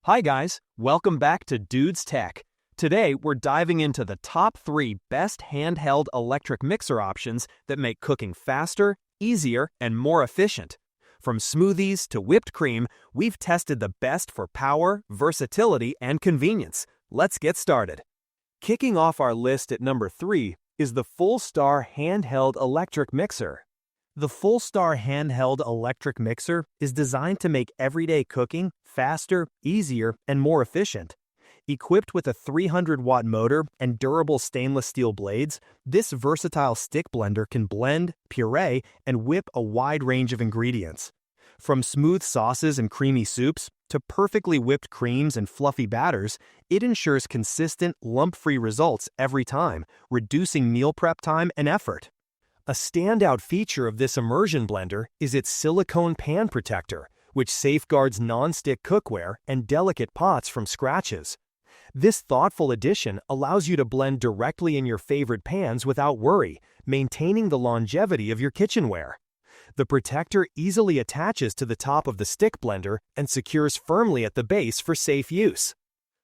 Hi guys, welcome back to Dude's Tech. Today we're diving into the top 3 best handheld electric mixer options that make cooking faster, easier, and more efficient. From smoothies to whipped cream, we've tested the best for power, versatility, and convenience. Let's get started. Kicking off our list at number 3 is the Fullstar Handheld Electric Mixer. The Fullstar Handheld Electric Mixer is designed to make everyday cooking faster, easier, and more efficient. Equipped with a 300-watt motor and durable stainless steel blades, this versatile stick blender can blend, puree, and whip a wide range of ingredients. From smooth sauces and creamy soups to perfectly whipped creams and fluffy batters, it ensures consistent, lump-free results every time, reducing meal prep time and effort. A standout feature of this immersion blender is its silicone pan protector, which safeguards non-stick cookware and delicate pots from scratches. This thoughtful addition allows you to blend directly in your favorite pans without worry, maintaining the longevity of your kitchenware. The protector easily attaches to the top of the stick blender and secures firmly at the base for safe use.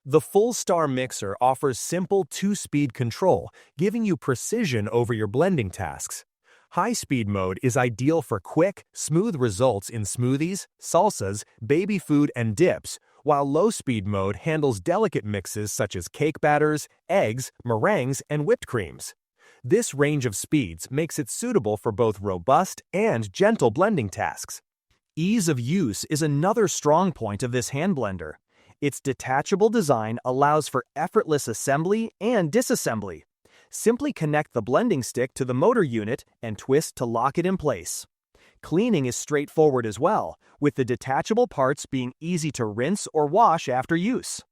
The Fullstar mixer offers simple 2-speed control, giving you precision over your blending tasks. High-speed mode is ideal for quick, smooth results in smoothies, salsas, baby food, and dips, while low-speed mode handles delicate mixes such as cake batters, eggs, meringues, and whipped creams. This range of speeds makes it suitable for both robust and gentle blending tasks. Ease of use is another strong point of this hand blender. Its detachable design allows for effortless assembly and disassembly. Simply connect the blending stick to the motor unit and twist to lock it in place. Cleaning is straightforward as well, with the detachable parts being easy to rinse or wash after use.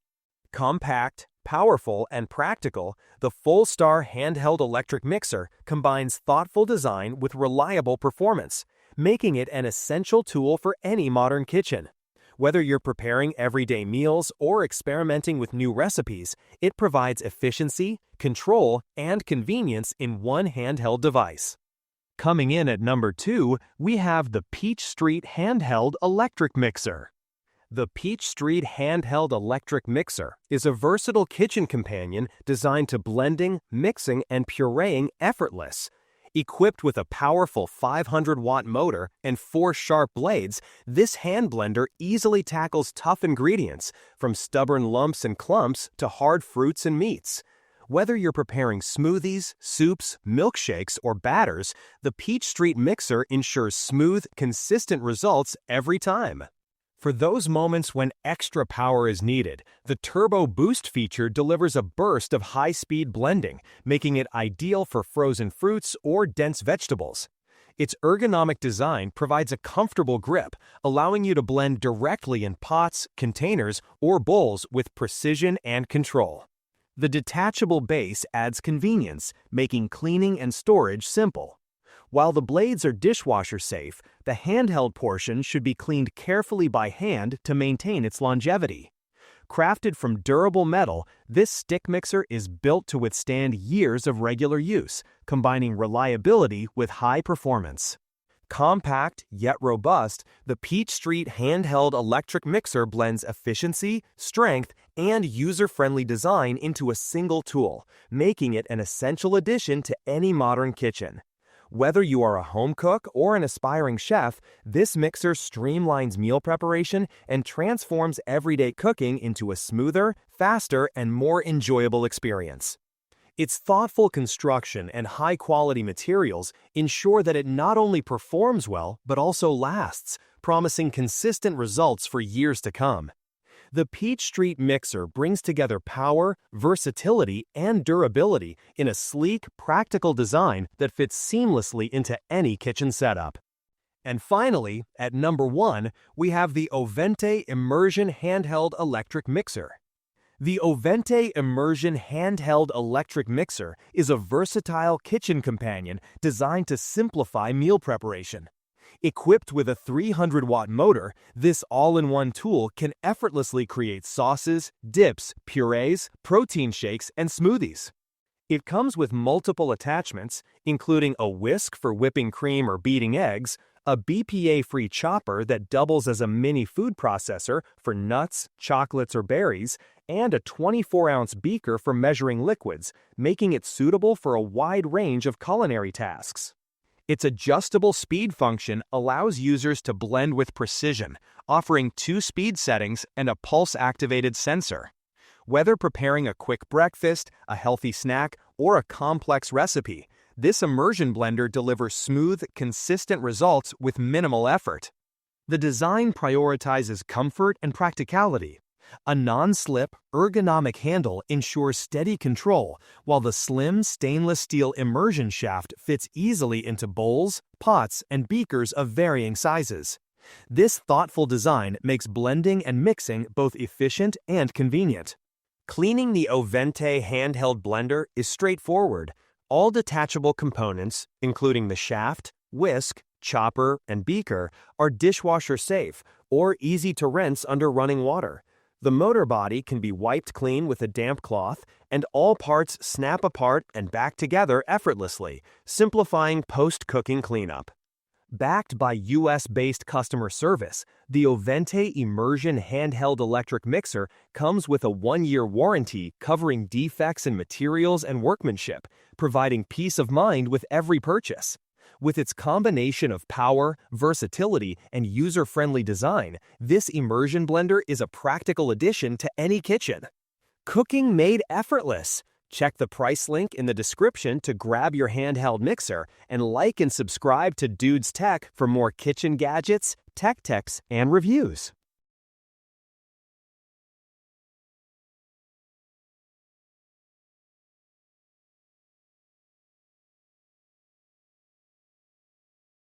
Compact, powerful, and practical, the Fullstar Handheld Electric Mixer combines thoughtful design with reliable performance, making it an essential tool for any modern kitchen. Whether you're preparing everyday meals or experimenting with new recipes, it provides efficiency, control, and convenience in one handheld device. Coming in at number 2, we have the Peach Street Handheld Electric Mixer. The Peach Street Handheld Electric Mixer is a versatile kitchen companion designed to blending, mixing, and pureeing effortless. Equipped with a powerful 500-watt motor and 4 sharp blades, this hand blender easily tackles tough ingredients, from stubborn lumps and clumps to hard fruits and meats. Whether you're preparing smoothies, soups, milkshakes, or batters, the Peach Street Mixer ensures smooth, consistent results every time. For those moments when extra power is needed, the Turbo Boost feature delivers a burst of high-speed blending, making it ideal for frozen fruits or dense vegetables. Its ergonomic design provides a comfortable grip, allowing you to blend directly in pots, containers, or bowls with precision and control. The detachable base adds convenience, making cleaning and storage simple. While the blades are dishwasher safe, the handheld portion should be cleaned carefully by hand to maintain its longevity. Crafted from durable metal, this stick mixer is built to withstand years of regular use, combining reliability with high performance. Compact yet robust, the Peach Street Handheld Electric Mixer blends efficiency, strength, and user-friendly design into a single tool, making it an essential addition to any modern kitchen. Whether you are a home cook or an aspiring chef, this mixer streamlines meal preparation and transforms everyday cooking into a smoother, faster, and more enjoyable experience. Its thoughtful construction and high-quality materials ensure that it not only performs well but also lasts, promising consistent results for years to come. The Peach Street Mixer brings together power, versatility, and durability in a sleek, practical design that fits seamlessly into any kitchen setup. And finally, at number 1, we have the Ovente Immersion Handheld Electric Mixer. The Ovente Immersion Handheld Electric Mixer is a versatile kitchen companion designed to simplify meal preparation. Equipped with a 300-watt motor, this all-in-one tool can effortlessly create sauces, dips, purees, protein shakes, and smoothies. It comes with multiple attachments, including a whisk for whipping cream or beating eggs, a BPA-free chopper that doubles as a mini food processor for nuts, chocolates, or berries, and a 24-ounce beaker for measuring liquids, making it suitable for a wide range of culinary tasks. Its adjustable speed function allows users to blend with precision, offering 2 speed settings and a pulse-activated sensor. Whether preparing a quick breakfast, a healthy snack, or a complex recipe, this immersion blender delivers smooth, consistent results with minimal effort. The design prioritizes comfort and practicality. A non-slip, ergonomic handle ensures steady control, while the slim stainless steel immersion shaft fits easily into bowls, pots, and beakers of varying sizes. This thoughtful design makes blending and mixing both efficient and convenient. Cleaning the Ovente handheld blender is straightforward. All detachable components, including the shaft, whisk, chopper, and beaker, are dishwasher safe or easy to rinse under running water. The motor body can be wiped clean with a damp cloth, and all parts snap apart and back together effortlessly, simplifying post-cooking cleanup. Backed by US-based customer service, the Ovente Immersion handheld electric mixer comes with a 1-year warranty covering defects in materials and workmanship, providing peace of mind with every purchase. With its combination of power, versatility, and user-friendly design, this immersion blender is a practical addition to any kitchen. Cooking made effortless. Check the price link in the description to grab your handheld mixer, and like and subscribe to Dudes Tech for more kitchen gadgets, tech tips, and reviews.